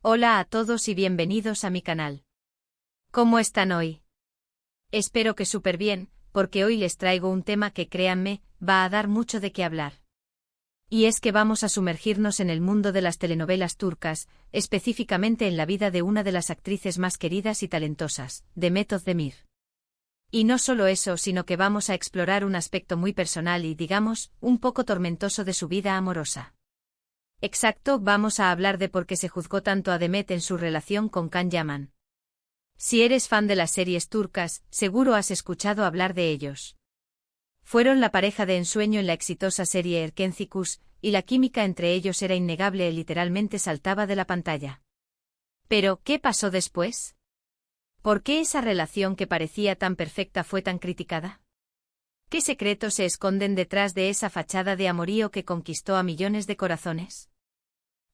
Hola a todos y bienvenidos a mi canal. ¿Cómo están hoy? Espero que súper bien, porque hoy les traigo un tema que créanme, va a dar mucho de qué hablar. Y es que vamos a sumergirnos en el mundo de las telenovelas turcas, específicamente en la vida de una de las actrices más queridas y talentosas, Demet Özdemir. Y no solo eso, sino que vamos a explorar un aspecto muy personal y, digamos, un poco tormentoso de su vida amorosa. Exacto, vamos a hablar de por qué se juzgó tanto a Demet en su relación con Can Yaman. Si eres fan de las series turcas, seguro has escuchado hablar de ellos. Fueron la pareja de ensueño en la exitosa serie Erkenci, y la química entre ellos era innegable y literalmente saltaba de la pantalla. Pero, ¿qué pasó después? ¿Por qué esa relación que parecía tan perfecta fue tan criticada? ¿Qué secretos se esconden detrás de esa fachada de amorío que conquistó a millones de corazones?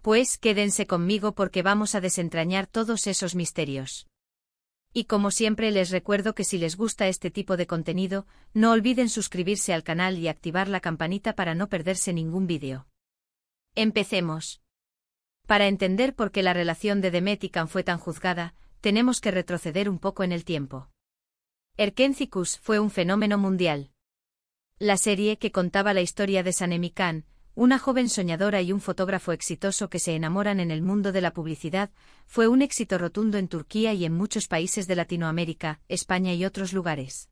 Pues quédense conmigo porque vamos a desentrañar todos esos misterios. Y como siempre les recuerdo que si les gusta este tipo de contenido, no olviden suscribirse al canal y activar la campanita para no perderse ningún vídeo. Empecemos. Para entender por qué la relación de Demet y Can fue tan juzgada, tenemos que retroceder un poco en el tiempo. Erkenci fue un fenómeno mundial. La serie que contaba la historia de Sanem y Can, una joven soñadora y un fotógrafo exitoso que se enamoran en el mundo de la publicidad, fue un éxito rotundo en Turquía y en muchos países de Latinoamérica, España y otros lugares.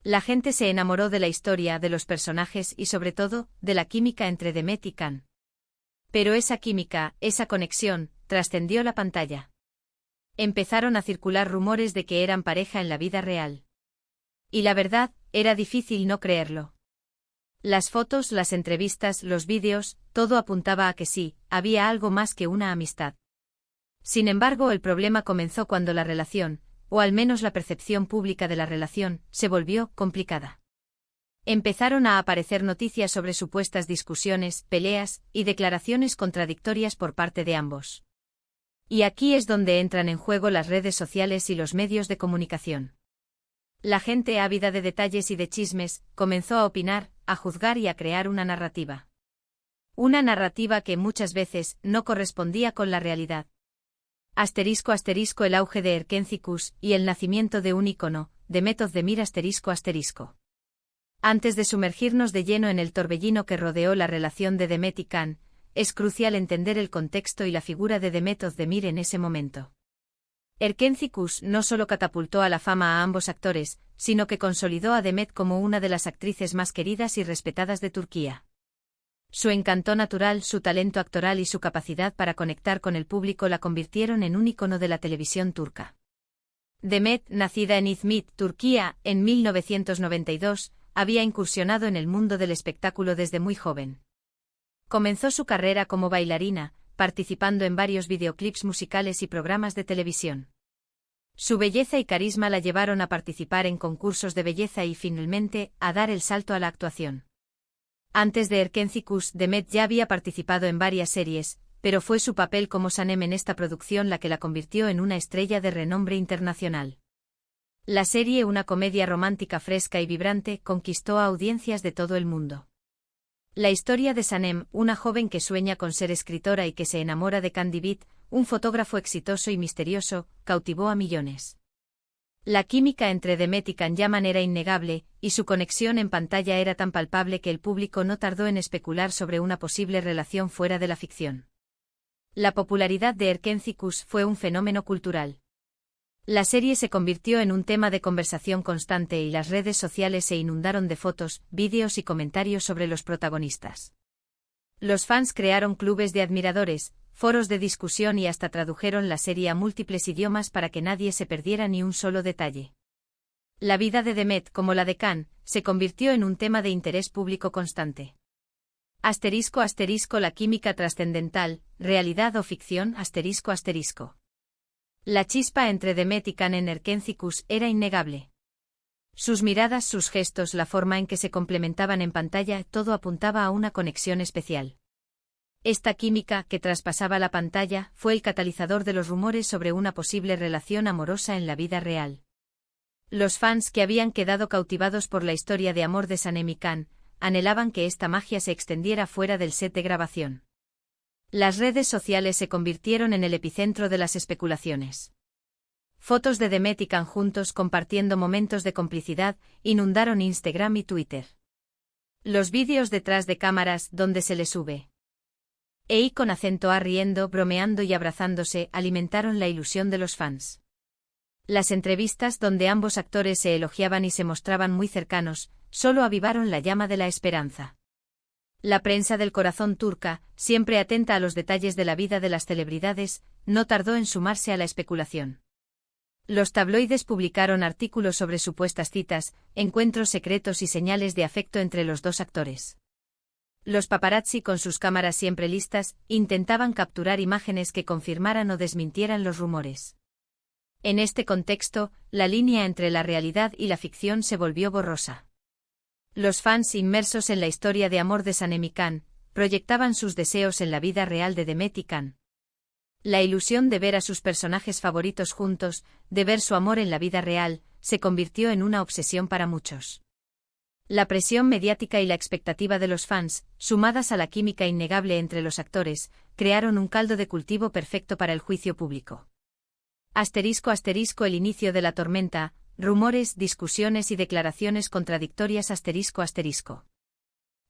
La gente se enamoró de la historia, de los personajes y sobre todo, de la química entre Demet y Can. Pero esa química, esa conexión, trascendió la pantalla. Empezaron a circular rumores de que eran pareja en la vida real. Y la verdad, era difícil no creerlo. Las fotos, las entrevistas, los vídeos, todo apuntaba a que sí, había algo más que una amistad. Sin embargo, el problema comenzó cuando la relación, o al menos la percepción pública de la relación, se volvió complicada. Empezaron a aparecer noticias sobre supuestas discusiones, peleas y declaraciones contradictorias por parte de ambos. Y aquí es donde entran en juego las redes sociales y los medios de comunicación. La gente ávida de detalles y de chismes, comenzó a opinar, a juzgar y a crear una narrativa. Una narrativa que muchas veces no correspondía con la realidad. Asterisco asterisco el auge de Erkenci y el nacimiento de un ícono, Demet Özdemir asterisco asterisco. Antes de sumergirnos de lleno en el torbellino que rodeó la relación de Demet y Can, es crucial entender el contexto y la figura de Demet Özdemir en ese momento. Erkenci no solo catapultó a la fama a ambos actores, sino que consolidó a Demet como una de las actrices más queridas y respetadas de Turquía. Su encanto natural, su talento actoral y su capacidad para conectar con el público la convirtieron en un ícono de la televisión turca. Demet, nacida en İzmit, Turquía, en 1992, había incursionado en el mundo del espectáculo desde muy joven. Comenzó su carrera como bailarina, participando en varios videoclips musicales y programas de televisión. Su belleza y carisma la llevaron a participar en concursos de belleza y finalmente, a dar el salto a la actuación. Antes de Erkenci, Demet ya había participado en varias series, pero fue su papel como Sanem en esta producción la que la convirtió en una estrella de renombre internacional. La serie, una comedia romántica fresca y vibrante, conquistó a audiencias de todo el mundo. La historia de Sanem, una joven que sueña con ser escritora y que se enamora de Can Divit, un fotógrafo exitoso y misterioso, cautivó a millones. La química entre Demet y Can Yaman era innegable, y su conexión en pantalla era tan palpable que el público no tardó en especular sobre una posible relación fuera de la ficción. La popularidad de Erkenci fue un fenómeno cultural. La serie se convirtió en un tema de conversación constante y las redes sociales se inundaron de fotos, vídeos y comentarios sobre los protagonistas. Los fans crearon clubes de admiradores, foros de discusión y hasta tradujeron la serie a múltiples idiomas para que nadie se perdiera ni un solo detalle. La vida de Demet, como la de Can, se convirtió en un tema de interés público constante. Asterisco asterisco la química trascendental, realidad o ficción asterisco asterisco. La chispa entre Demet y Can en Erkenci era innegable. Sus miradas, sus gestos, la forma en que se complementaban en pantalla, todo apuntaba a una conexión especial. Esta química, que traspasaba la pantalla, fue el catalizador de los rumores sobre una posible relación amorosa en la vida real. Los fans que habían quedado cautivados por la historia de amor de Sanem y Can, anhelaban que esta magia se extendiera fuera del set de grabación. Las redes sociales se convirtieron en el epicentro de las especulaciones. Fotos de Demet y Can juntos compartiendo momentos de complicidad inundaron Instagram y Twitter. Los vídeos detrás de cámaras donde se les sube con acento A riendo, bromeando y abrazándose alimentaron la ilusión de los fans. Las entrevistas donde ambos actores se elogiaban y se mostraban muy cercanos, solo avivaron la llama de la esperanza. La prensa del corazón turca, siempre atenta a los detalles de la vida de las celebridades, no tardó en sumarse a la especulación. Los tabloides publicaron artículos sobre supuestas citas, encuentros secretos y señales de afecto entre los dos actores. Los paparazzi, con sus cámaras siempre listas, intentaban capturar imágenes que confirmaran o desmintieran los rumores. En este contexto, la línea entre la realidad y la ficción se volvió borrosa. Los fans inmersos en la historia de amor de Sanem y Can proyectaban sus deseos en la vida real de Demet y Can. La ilusión de ver a sus personajes favoritos juntos, de ver su amor en la vida real, se convirtió en una obsesión para muchos. La presión mediática y la expectativa de los fans, sumadas a la química innegable entre los actores, crearon un caldo de cultivo perfecto para el juicio público. *** El inicio de la tormenta, rumores, discusiones y declaraciones contradictorias ***.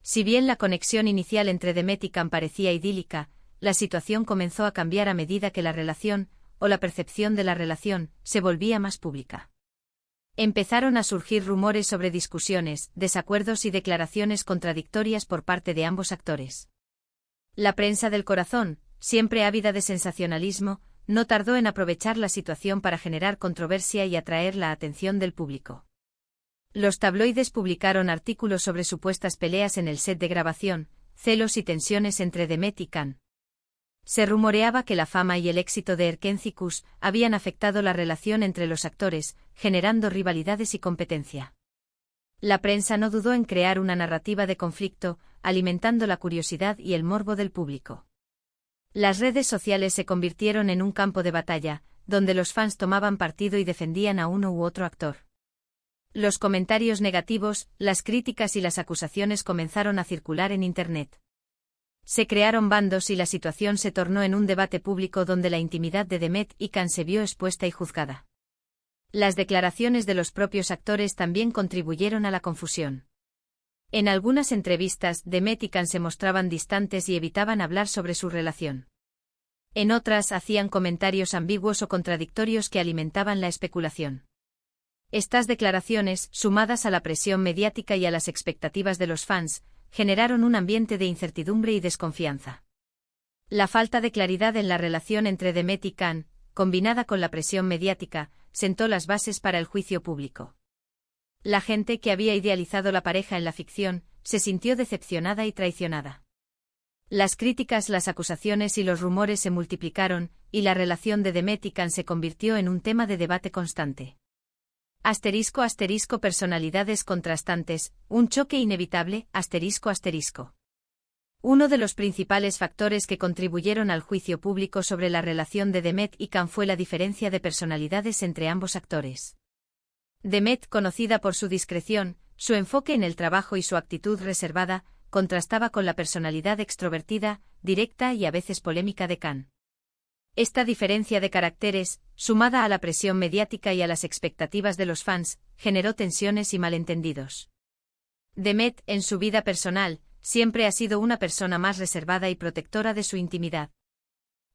Si bien la conexión inicial entre Demet y Can parecía idílica, la situación comenzó a cambiar a medida que la relación, o la percepción de la relación, se volvía más pública. Empezaron a surgir rumores sobre discusiones, desacuerdos y declaraciones contradictorias por parte de ambos actores. La prensa del corazón, siempre ávida de sensacionalismo, no tardó en aprovechar la situación para generar controversia y atraer la atención del público. Los tabloides publicaron artículos sobre supuestas peleas en el set de grabación, celos y tensiones entre Demet y Can. Se rumoreaba que la fama y el éxito de Erkenci Kuş habían afectado la relación entre los actores, generando rivalidades y competencia. La prensa no dudó en crear una narrativa de conflicto, alimentando la curiosidad y el morbo del público. Las redes sociales se convirtieron en un campo de batalla, donde los fans tomaban partido y defendían a uno u otro actor. Los comentarios negativos, las críticas y las acusaciones comenzaron a circular en Internet. Se crearon bandos y la situación se tornó en un debate público donde la intimidad de Demet y Can se vio expuesta y juzgada. Las declaraciones de los propios actores también contribuyeron a la confusión. En algunas entrevistas, Demet y Can se mostraban distantes y evitaban hablar sobre su relación. En otras hacían comentarios ambiguos o contradictorios que alimentaban la especulación. Estas declaraciones, sumadas a la presión mediática y a las expectativas de los fans, generaron un ambiente de incertidumbre y desconfianza. La falta de claridad en la relación entre Demet y Can, combinada con la presión mediática, sentó las bases para el juicio público. La gente que había idealizado la pareja en la ficción, se sintió decepcionada y traicionada. Las críticas, las acusaciones y los rumores se multiplicaron, y la relación de Demet y Can se convirtió en un tema de debate constante. *** Personalidades contrastantes, un choque inevitable, ***. Uno de los principales factores que contribuyeron al juicio público sobre la relación de Demet y Can fue la diferencia de personalidades entre ambos actores. Demet, conocida por su discreción, su enfoque en el trabajo y su actitud reservada, contrastaba con la personalidad extrovertida, directa y a veces polémica de Can. Esta diferencia de caracteres, sumada a la presión mediática y a las expectativas de los fans, generó tensiones y malentendidos. Demet, en su vida personal, siempre ha sido una persona más reservada y protectora de su intimidad.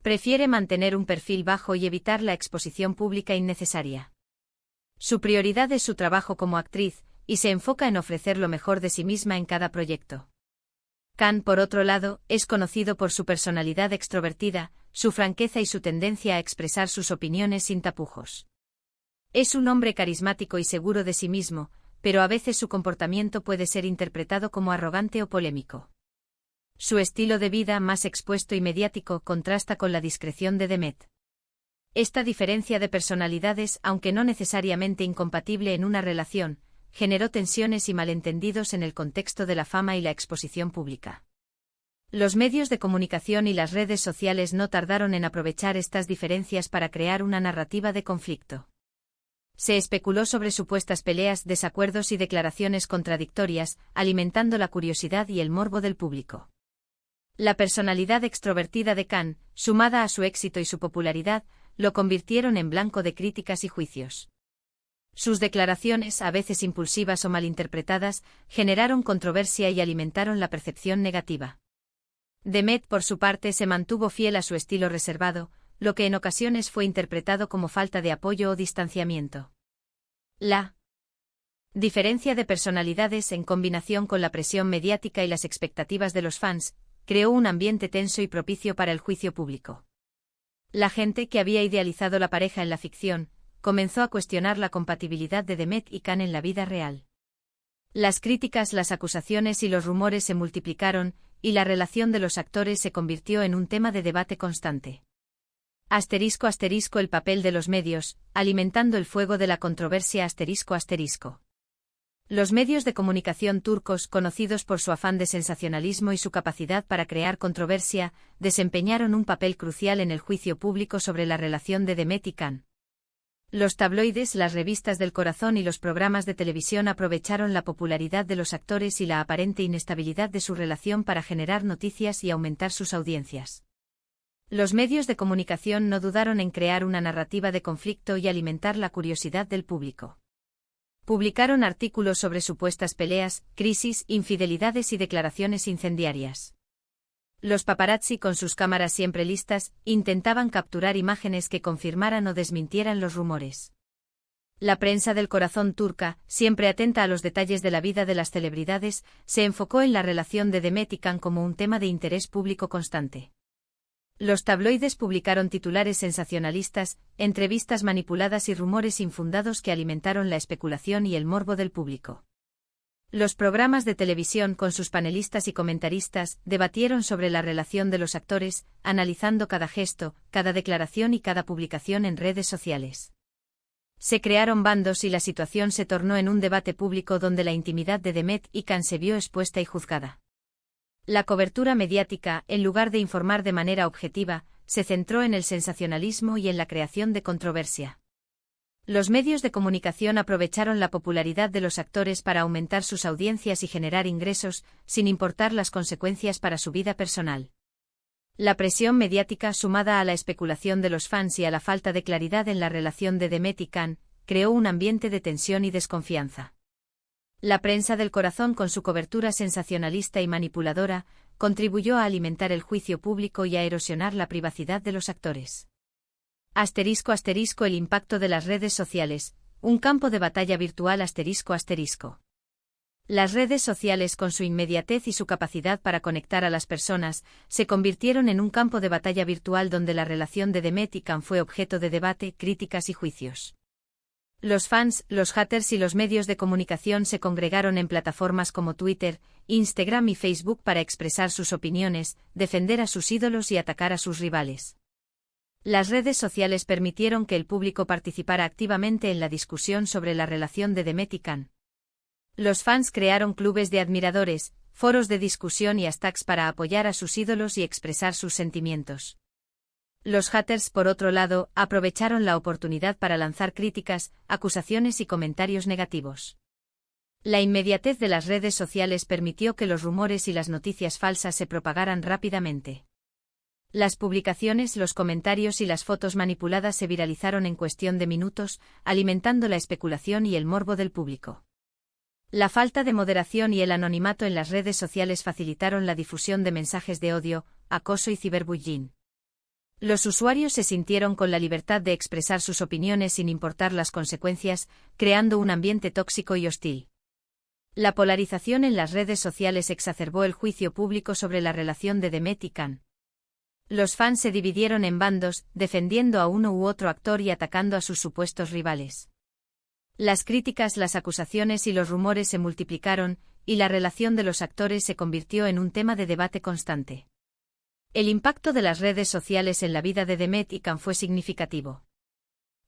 Prefiere mantener un perfil bajo y evitar la exposición pública innecesaria. Su prioridad es su trabajo como actriz, y se enfoca en ofrecer lo mejor de sí misma en cada proyecto. Can, por otro lado, es conocido por su personalidad extrovertida, su franqueza y su tendencia a expresar sus opiniones sin tapujos. Es un hombre carismático y seguro de sí mismo, pero a veces su comportamiento puede ser interpretado como arrogante o polémico. Su estilo de vida más expuesto y mediático contrasta con la discreción de Demet. Esta diferencia de personalidades, aunque no necesariamente incompatible en una relación, generó tensiones y malentendidos en el contexto de la fama y la exposición pública. Los medios de comunicación y las redes sociales no tardaron en aprovechar estas diferencias para crear una narrativa de conflicto. Se especuló sobre supuestas peleas, desacuerdos y declaraciones contradictorias, alimentando la curiosidad y el morbo del público. La personalidad extrovertida de Khan, sumada a su éxito y su popularidad, lo convirtieron en blanco de críticas y juicios. Sus declaraciones, a veces impulsivas o malinterpretadas, generaron controversia y alimentaron la percepción negativa. Demet, por su parte, se mantuvo fiel a su estilo reservado, lo que en ocasiones fue interpretado como falta de apoyo o distanciamiento. La diferencia de personalidades, en combinación con la presión mediática y las expectativas de los fans, creó un ambiente tenso y propicio para el juicio público. La gente que había idealizado la pareja en la ficción comenzó a cuestionar la compatibilidad de Demet y Khan en la vida real. Las críticas, las acusaciones y los rumores se multiplicaron, y la relación de los actores se convirtió en un tema de debate constante. *** El papel de los medios, alimentando el fuego de la controversia. ***. Los medios de comunicación turcos, conocidos por su afán de sensacionalismo y su capacidad para crear controversia, desempeñaron un papel crucial en el juicio público sobre la relación de Demet y Khan. Los tabloides, las revistas del corazón y los programas de televisión aprovecharon la popularidad de los actores y la aparente inestabilidad de su relación para generar noticias y aumentar sus audiencias. Los medios de comunicación no dudaron en crear una narrativa de conflicto y alimentar la curiosidad del público. Publicaron artículos sobre supuestas peleas, crisis, infidelidades y declaraciones incendiarias. Los paparazzi, con sus cámaras siempre listas, intentaban capturar imágenes que confirmaran o desmintieran los rumores. La prensa del corazón turca, siempre atenta a los detalles de la vida de las celebridades, se enfocó en la relación de Demet y Khan como un tema de interés público constante. Los tabloides publicaron titulares sensacionalistas, entrevistas manipuladas y rumores infundados que alimentaron la especulación y el morbo del público. Los programas de televisión, con sus panelistas y comentaristas, debatieron sobre la relación de los actores, analizando cada gesto, cada declaración y cada publicación en redes sociales. Se crearon bandos y la situación se tornó en un debate público donde la intimidad de Demet y Khan se vio expuesta y juzgada. La cobertura mediática, en lugar de informar de manera objetiva, se centró en el sensacionalismo y en la creación de controversia. Los medios de comunicación aprovecharon la popularidad de los actores para aumentar sus audiencias y generar ingresos, sin importar las consecuencias para su vida personal. La presión mediática, sumada a la especulación de los fans y a la falta de claridad en la relación de Demet y Khan, creó un ambiente de tensión y desconfianza. La prensa del corazón, con su cobertura sensacionalista y manipuladora, contribuyó a alimentar el juicio público y a erosionar la privacidad de los actores. *** El impacto de las redes sociales, un campo de batalla virtual. ***. Las redes sociales, con su inmediatez y su capacidad para conectar a las personas, se convirtieron en un campo de batalla virtual donde la relación de Demet y Khan fue objeto de debate, críticas y juicios. Los fans, los haters y los medios de comunicación se congregaron en plataformas como Twitter, Instagram y Facebook para expresar sus opiniones, defender a sus ídolos y atacar a sus rivales. Las redes sociales permitieron que el público participara activamente en la discusión sobre la relación de Demet y Khan. Los fans crearon clubes de admiradores, foros de discusión y hashtags para apoyar a sus ídolos y expresar sus sentimientos. Los haters, por otro lado, aprovecharon la oportunidad para lanzar críticas, acusaciones y comentarios negativos. La inmediatez de las redes sociales permitió que los rumores y las noticias falsas se propagaran rápidamente. Las publicaciones, los comentarios y las fotos manipuladas se viralizaron en cuestión de minutos, alimentando la especulación y el morbo del público. La falta de moderación y el anonimato en las redes sociales facilitaron la difusión de mensajes de odio, acoso y ciberbullying. Los usuarios se sintieron con la libertad de expresar sus opiniones sin importar las consecuencias, creando un ambiente tóxico y hostil. La polarización en las redes sociales exacerbó el juicio público sobre la relación de Demet y Khan. Los fans se dividieron en bandos, defendiendo a uno u otro actor y atacando a sus supuestos rivales. Las críticas, las acusaciones y los rumores se multiplicaron, y la relación de los actores se convirtió en un tema de debate constante. El impacto de las redes sociales en la vida de Demet y Khan fue significativo.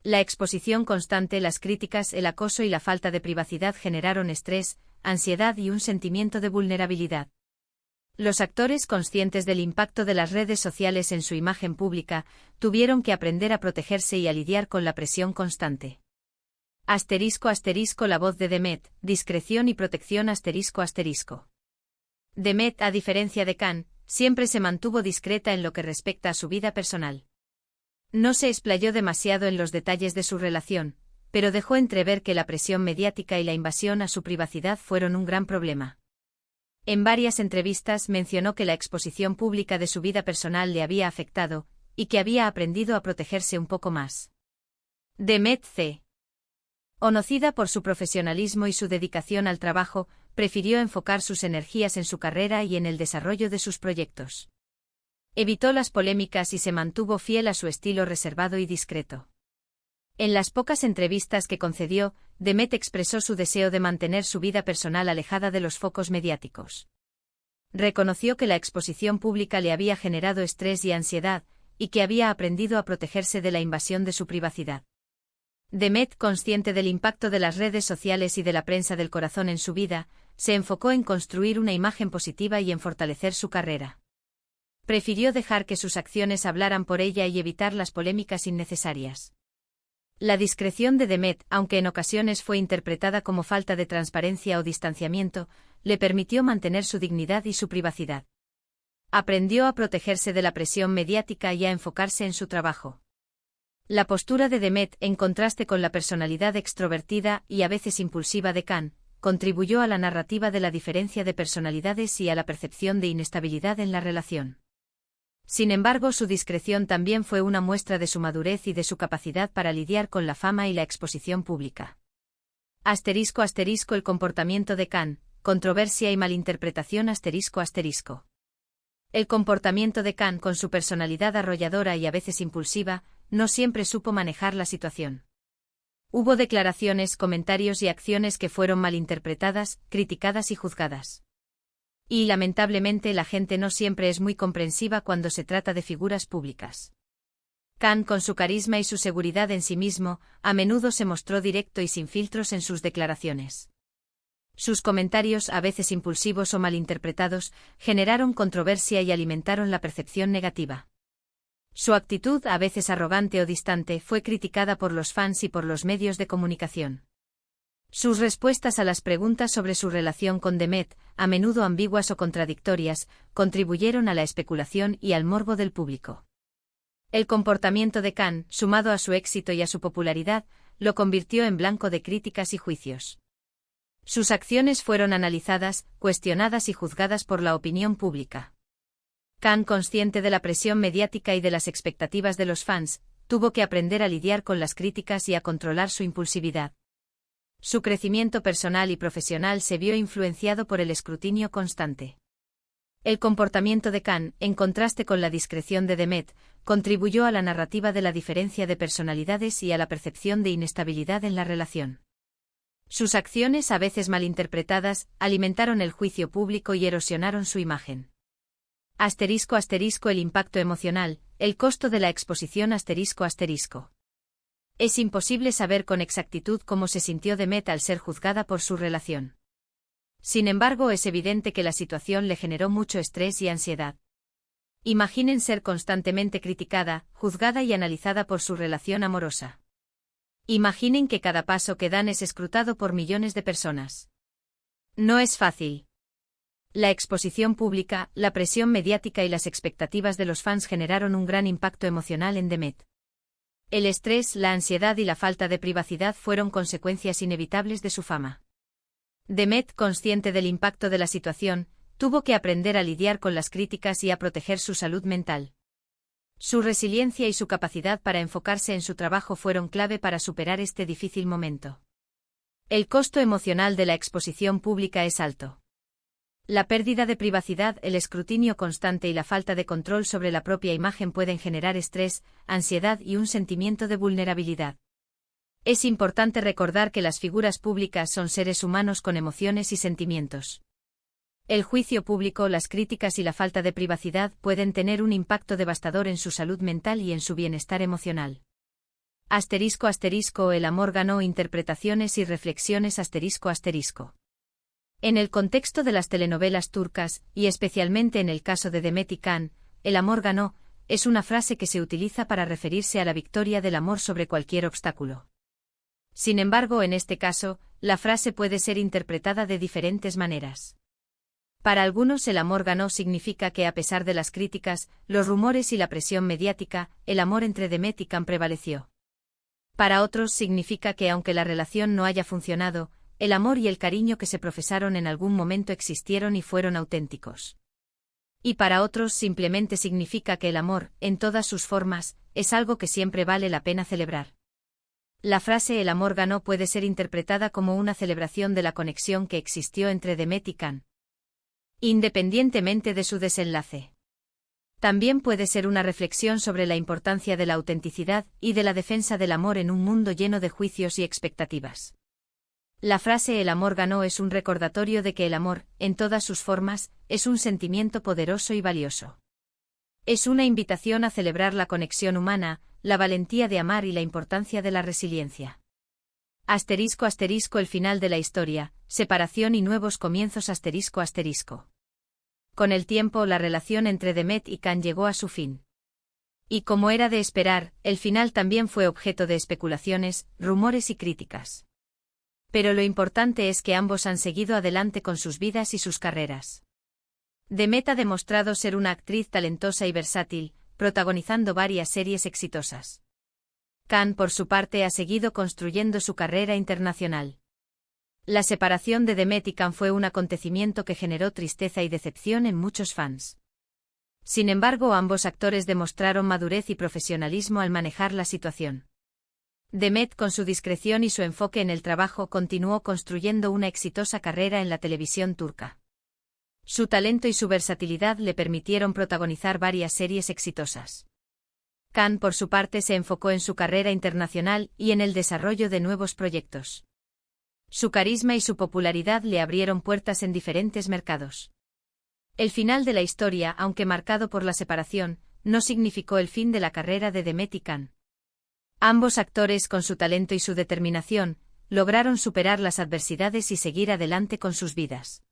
La exposición constante, las críticas, el acoso y la falta de privacidad generaron estrés, ansiedad y un sentimiento de vulnerabilidad. Los actores, conscientes del impacto de las redes sociales en su imagen pública, tuvieron que aprender a protegerse y a lidiar con la presión constante. *** La voz de Demet, discreción y protección. ***. Demet, a diferencia de Khan, siempre se mantuvo discreta en lo que respecta a su vida personal. No se explayó demasiado en los detalles de su relación, pero dejó entrever que la presión mediática y la invasión a su privacidad fueron un gran problema. En varias entrevistas mencionó que la exposición pública de su vida personal le había afectado, y que había aprendido a protegerse un poco más. Demet C. Conocida por su profesionalismo y su dedicación al trabajo, prefirió enfocar sus energías en su carrera y en el desarrollo de sus proyectos. Evitó las polémicas y se mantuvo fiel a su estilo reservado y discreto. En las pocas entrevistas que concedió, Demet expresó su deseo de mantener su vida personal alejada de los focos mediáticos. Reconoció que la exposición pública le había generado estrés y ansiedad, y que había aprendido a protegerse de la invasión de su privacidad. Demet, consciente del impacto de las redes sociales y de la prensa del corazón en su vida, se enfocó en construir una imagen positiva y en fortalecer su carrera. Prefirió dejar que sus acciones hablaran por ella y evitar las polémicas innecesarias. La discreción de Demet, aunque en ocasiones fue interpretada como falta de transparencia o distanciamiento, le permitió mantener su dignidad y su privacidad. Aprendió a protegerse de la presión mediática y a enfocarse en su trabajo. La postura de Demet, en contraste con la personalidad extrovertida y a veces impulsiva de Khan, contribuyó a la narrativa de la diferencia de personalidades y a la percepción de inestabilidad en la relación. Sin embargo, su discreción también fue una muestra de su madurez y de su capacidad para lidiar con la fama y la exposición pública. **** El comportamiento de Khan, controversia y malinterpretación ****. El comportamiento de Khan, con su personalidad arrolladora y a veces impulsiva, no siempre supo manejar la situación. Hubo declaraciones, comentarios y acciones que fueron malinterpretadas, criticadas y juzgadas. Y lamentablemente la gente no siempre es muy comprensiva cuando se trata de figuras públicas. Khan, con su carisma y su seguridad en sí mismo, a menudo se mostró directo y sin filtros en sus declaraciones. Sus comentarios, a veces impulsivos o malinterpretados, generaron controversia y alimentaron la percepción negativa. Su actitud, a veces arrogante o distante, fue criticada por los fans y por los medios de comunicación. Sus respuestas a las preguntas sobre su relación con Demet, a menudo ambiguas o contradictorias, contribuyeron a la especulación y al morbo del público. El comportamiento de Khan, sumado a su éxito y a su popularidad, lo convirtió en blanco de críticas y juicios. Sus acciones fueron analizadas, cuestionadas y juzgadas por la opinión pública. Khan, consciente de la presión mediática y de las expectativas de los fans, tuvo que aprender a lidiar con las críticas y a controlar su impulsividad. Su crecimiento personal y profesional se vio influenciado por el escrutinio constante. El comportamiento de Khan, en contraste con la discreción de Demet, contribuyó a la narrativa de la diferencia de personalidades y a la percepción de inestabilidad en la relación. Sus acciones, a veces malinterpretadas, alimentaron el juicio público y erosionaron su imagen. **** El impacto emocional, el costo de la exposición ****. Es imposible saber con exactitud cómo se sintió Demet al ser juzgada por su relación. Sin embargo, es evidente que la situación le generó mucho estrés y ansiedad. Imaginen ser constantemente criticada, juzgada y analizada por su relación amorosa. Imaginen que cada paso que dan es escrutado por millones de personas. No es fácil. La exposición pública, la presión mediática y las expectativas de los fans generaron un gran impacto emocional en Demet. El estrés, la ansiedad y la falta de privacidad fueron consecuencias inevitables de su fama. Demet, consciente del impacto de la situación, tuvo que aprender a lidiar con las críticas y a proteger su salud mental. Su resiliencia y su capacidad para enfocarse en su trabajo fueron clave para superar este difícil momento. El costo emocional de la exposición pública es alto. La pérdida de privacidad, el escrutinio constante y la falta de control sobre la propia imagen pueden generar estrés, ansiedad y un sentimiento de vulnerabilidad. Es importante recordar que las figuras públicas son seres humanos con emociones y sentimientos. El juicio público, las críticas y la falta de privacidad pueden tener un impacto devastador en su salud mental y en su bienestar emocional. ****El amor ganó interpretaciones y reflexiones ****. En el contexto de las telenovelas turcas, y especialmente en el caso de Demet y Khan, el amor ganó, es una frase que se utiliza para referirse a la victoria del amor sobre cualquier obstáculo. Sin embargo, en este caso, la frase puede ser interpretada de diferentes maneras. Para algunos el amor ganó significa que a pesar de las críticas, los rumores y la presión mediática, el amor entre Demet y Can prevaleció. Para otros significa que aunque la relación no haya funcionado, el amor y el cariño que se profesaron en algún momento existieron y fueron auténticos. Y para otros simplemente significa que el amor, en todas sus formas, es algo que siempre vale la pena celebrar. La frase "el amor ganó" puede ser interpretada como una celebración de la conexión que existió entre Demet y Can, independientemente de su desenlace. También puede ser una reflexión sobre la importancia de la autenticidad y de la defensa del amor en un mundo lleno de juicios y expectativas. La frase "el amor ganó" es un recordatorio de que el amor, en todas sus formas, es un sentimiento poderoso y valioso. Es una invitación a celebrar la conexión humana, la valentía de amar y la importancia de la resiliencia. Asterisco asterisco el final de la historia, separación y nuevos comienzos asterisco asterisco. Con el tiempo la relación entre Demet y Can llegó a su fin. Y como era de esperar, el final también fue objeto de especulaciones, rumores y críticas. Pero lo importante es que ambos han seguido adelante con sus vidas y sus carreras. Demet ha demostrado ser una actriz talentosa y versátil, protagonizando varias series exitosas. Can, por su parte, ha seguido construyendo su carrera internacional. La separación de Demet y Can fue un acontecimiento que generó tristeza y decepción en muchos fans. Sin embargo, ambos actores demostraron madurez y profesionalismo al manejar la situación. Demet, con su discreción y su enfoque en el trabajo, continuó construyendo una exitosa carrera en la televisión turca. Su talento y su versatilidad le permitieron protagonizar varias series exitosas. Can, por su parte, se enfocó en su carrera internacional y en el desarrollo de nuevos proyectos. Su carisma y su popularidad le abrieron puertas en diferentes mercados. El final de la historia, aunque marcado por la separación, no significó el fin de la carrera de Demet y Can. Ambos actores, con su talento y su determinación, lograron superar las adversidades y seguir adelante con sus vidas.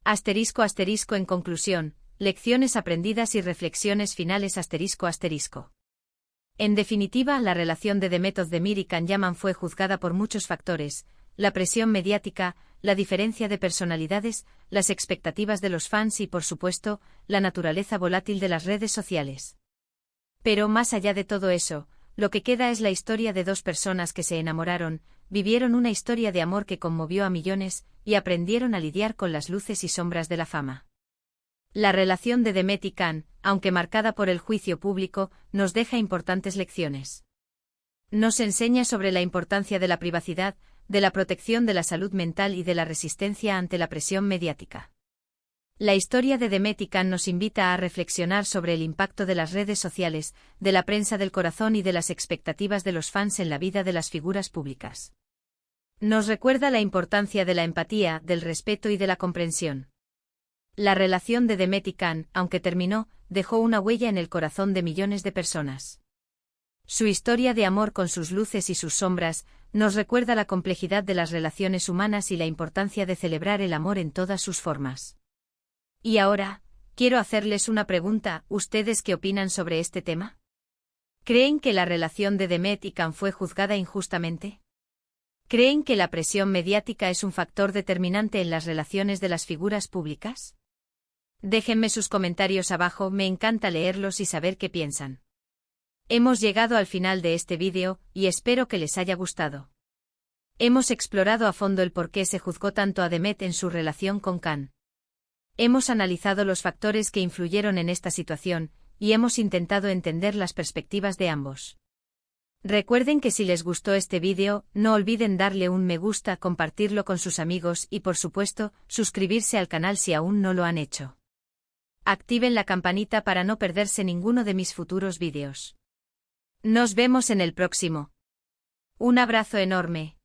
Asterisco asterisco en conclusión, lecciones aprendidas y reflexiones finales asterisco asterisco. En definitiva, la relación de Demet Özdemir y Can Yaman fue juzgada por muchos factores: la presión mediática, la diferencia de personalidades, las expectativas de los fans y, por supuesto, la naturaleza volátil de las redes sociales. Pero más allá de todo eso, lo que queda es la historia de dos personas que se enamoraron, vivieron una historia de amor que conmovió a millones, y aprendieron a lidiar con las luces y sombras de la fama. La relación de Demet y Can, aunque marcada por el juicio público, nos deja importantes lecciones. Nos enseña sobre la importancia de la privacidad, de la protección de la salud mental y de la resistencia ante la presión mediática. La historia de Demet y Can nos invita a reflexionar sobre el impacto de las redes sociales, de la prensa del corazón y de las expectativas de los fans en la vida de las figuras públicas. Nos recuerda la importancia de la empatía, del respeto y de la comprensión. La relación de Demet y Can, aunque terminó, dejó una huella en el corazón de millones de personas. Su historia de amor, con sus luces y sus sombras, nos recuerda la complejidad de las relaciones humanas y la importancia de celebrar el amor en todas sus formas. Y ahora, quiero hacerles una pregunta: ¿ustedes qué opinan sobre este tema? ¿Creen que la relación de Demet y Can fue juzgada injustamente? ¿Creen que la presión mediática es un factor determinante en las relaciones de las figuras públicas? Déjenme sus comentarios abajo, me encanta leerlos y saber qué piensan. Hemos llegado al final de este vídeo, y espero que les haya gustado. Hemos explorado a fondo el por qué se juzgó tanto a Demet en su relación con Can. Hemos analizado los factores que influyeron en esta situación, y hemos intentado entender las perspectivas de ambos. Recuerden que si les gustó este vídeo, no olviden darle un me gusta, compartirlo con sus amigos y, por supuesto, suscribirse al canal si aún no lo han hecho. Activen la campanita para no perderse ninguno de mis futuros vídeos. Nos vemos en el próximo. Un abrazo enorme.